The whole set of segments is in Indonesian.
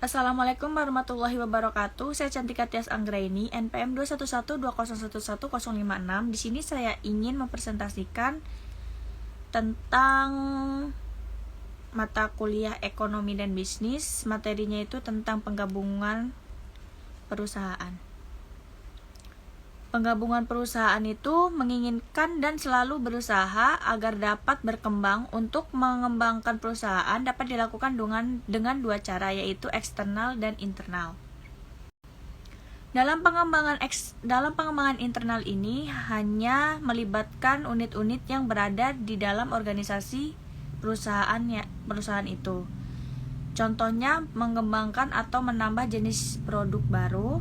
Assalamualaikum warahmatullahi wabarakatuh. Saya Cantika Tias Anggraini, NPM 21120011056. Di sini saya ingin mempresentasikan tentang mata kuliah Ekonomi dan Bisnis. Materinya itu tentang penggabungan perusahaan. Penggabungan perusahaan itu menginginkan dan selalu berusaha agar dapat berkembang. Untuk mengembangkan perusahaan dapat dilakukan dengan dua cara, yaitu eksternal dan internal. Dalam pengembangan internal ini hanya melibatkan unit-unit yang berada di dalam organisasi perusahaan itu. Contohnya mengembangkan atau menambah jenis produk baru,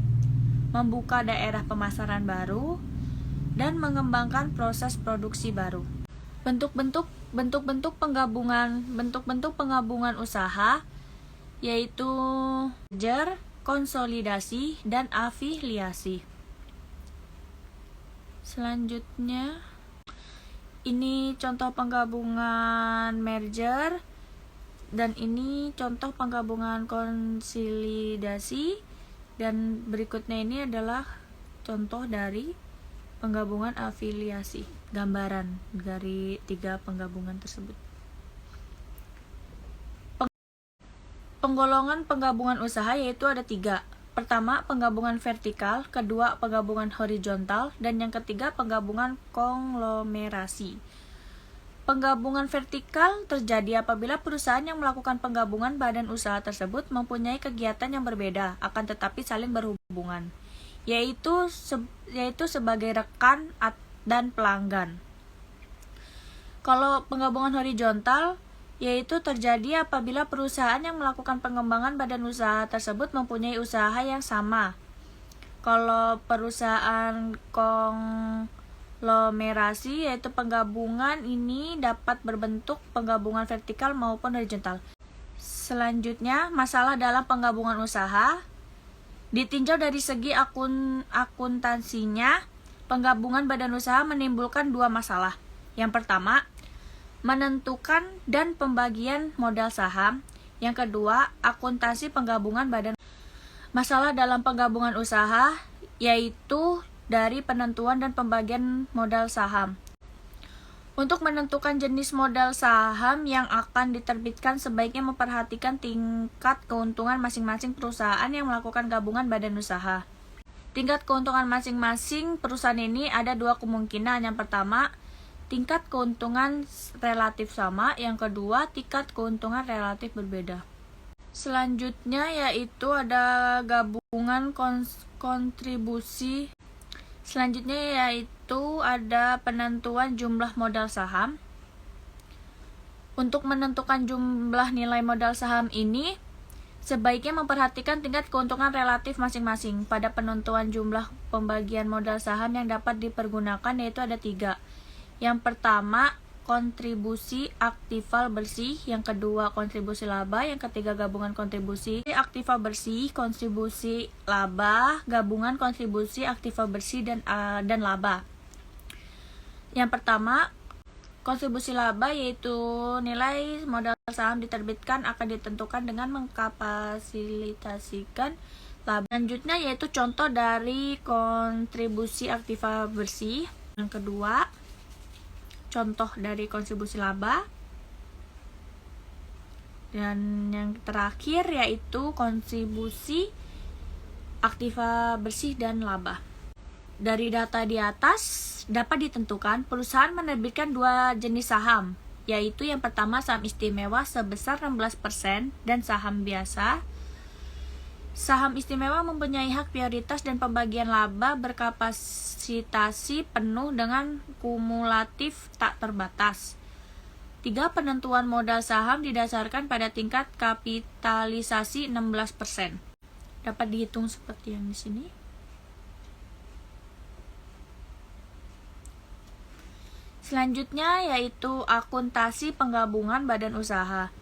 membuka daerah pemasaran baru, dan mengembangkan proses produksi baru. Bentuk-bentuk penggabungan usaha yaitu merger, konsolidasi, dan afiliasi. Selanjutnya, ini contoh penggabungan merger dan ini contoh penggabungan konsolidasi. Dan berikutnya ini adalah contoh dari penggabungan afiliasi, gambaran dari tiga penggabungan tersebut. Penggolongan penggabungan usaha yaitu ada tiga. Pertama, penggabungan vertikal, kedua, penggabungan horizontal, dan yang ketiga, penggabungan konglomerasi. Penggabungan vertikal terjadi apabila perusahaan yang melakukan penggabungan badan usaha tersebut mempunyai kegiatan yang berbeda, akan tetapi saling berhubungan, yaitu sebagai rekan dan pelanggan. Kalau penggabungan horizontal, yaitu terjadi apabila perusahaan yang melakukan pengembangan badan usaha tersebut mempunyai usaha yang sama. Kalau perusahaan konglomerasi, yaitu penggabungan ini dapat berbentuk penggabungan vertikal maupun horizontal. Selanjutnya, masalah dalam penggabungan usaha. Ditinjau dari segi akuntansinya, penggabungan badan usaha menimbulkan dua masalah. Yang pertama, menentukan dan pembagian modal saham. Yang kedua, akuntansi penggabungan badan. Masalah dalam penggabungan usaha yaitu dari penentuan dan pembagian modal saham. Untuk menentukan jenis modal saham yang akan diterbitkan, sebaiknya memperhatikan tingkat keuntungan masing-masing perusahaan yang melakukan gabungan badan usaha. Tingkat keuntungan masing-masing perusahaan ini ada dua kemungkinan. Yang pertama, tingkat keuntungan relatif sama. Yang kedua, tingkat keuntungan relatif berbeda. Selanjutnya yaitu ada gabungan kontribusi. Selanjutnya yaitu ada penentuan jumlah modal saham. Untuk menentukan jumlah nilai modal saham ini, sebaiknya memperhatikan tingkat keuntungan relatif masing-masing. Pada penentuan jumlah pembagian modal saham yang dapat dipergunakan yaitu ada tiga. Yang pertama, kontribusi aktiva bersih, yang kedua kontribusi laba, yang ketiga gabungan kontribusi aktiva bersih, kontribusi laba, gabungan kontribusi aktiva bersih dan laba. Yang pertama, kontribusi laba yaitu nilai modal saham diterbitkan akan ditentukan dengan mengkapasitasikan laba. Selanjutnya yaitu contoh dari kontribusi aktiva bersih. Yang kedua, contoh dari kontribusi laba. Dan yang terakhir yaitu kontribusi aktiva bersih dan laba. Dari data di atas dapat ditentukan perusahaan menerbitkan dua jenis saham, yaitu yang pertama saham istimewa sebesar 16% dan saham biasa. Saham istimewa mempunyai hak prioritas dan pembagian laba berkapasitasi penuh dengan kumulatif tak terbatas. 3. Penentuan modal saham didasarkan pada tingkat kapitalisasi 16%. Dapat dihitung seperti yang di sini. Selanjutnya yaitu akuntansi penggabungan badan usaha.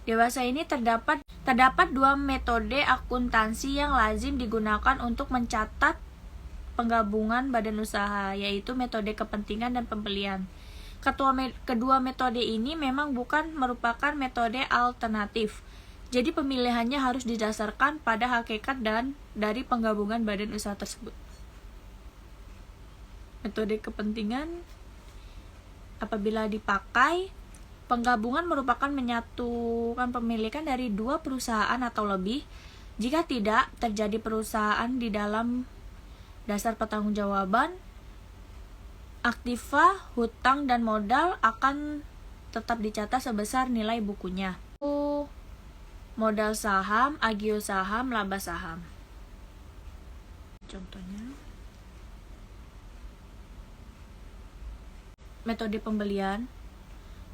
Dewasa ini terdapat dua metode akuntansi yang lazim digunakan untuk mencatat penggabungan badan usaha, yaitu metode kepentingan dan pembelian. Kedua metode ini memang bukan merupakan metode alternatif, Jadi pemilihannya harus didasarkan pada hakikat dan dari penggabungan badan usaha tersebut. Metode kepentingan apabila dipakai, penggabungan merupakan menyatukan pemilikan dari dua perusahaan atau lebih. Jika tidak terjadi perusahaan di dalam dasar pertanggungjawaban, aktiva, hutang, dan modal akan tetap dicatat sebesar nilai bukunya. Modal saham, agio saham, laba saham. Contohnya, metode pembelian.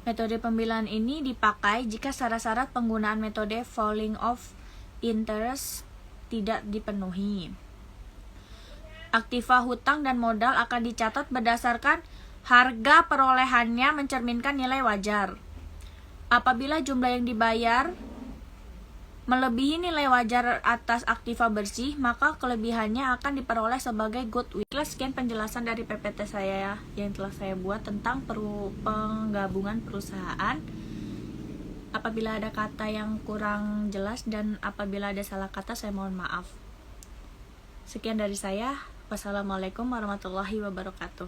Metode pembelian ini dipakai jika syarat-syarat penggunaan metode falling off interest tidak dipenuhi. Aktiva, hutang, dan modal akan dicatat berdasarkan harga perolehannya mencerminkan nilai wajar. Apabila jumlah yang dibayar melebihi nilai wajar atas aktiva bersih, maka kelebihannya akan diperoleh sebagai goodwill. Sekian penjelasan dari PPT saya yang telah saya buat tentang penggabungan perusahaan. Apabila ada kata yang kurang jelas dan apabila ada salah kata, saya mohon maaf. Sekian dari saya. Wassalamualaikum warahmatullahi wabarakatuh.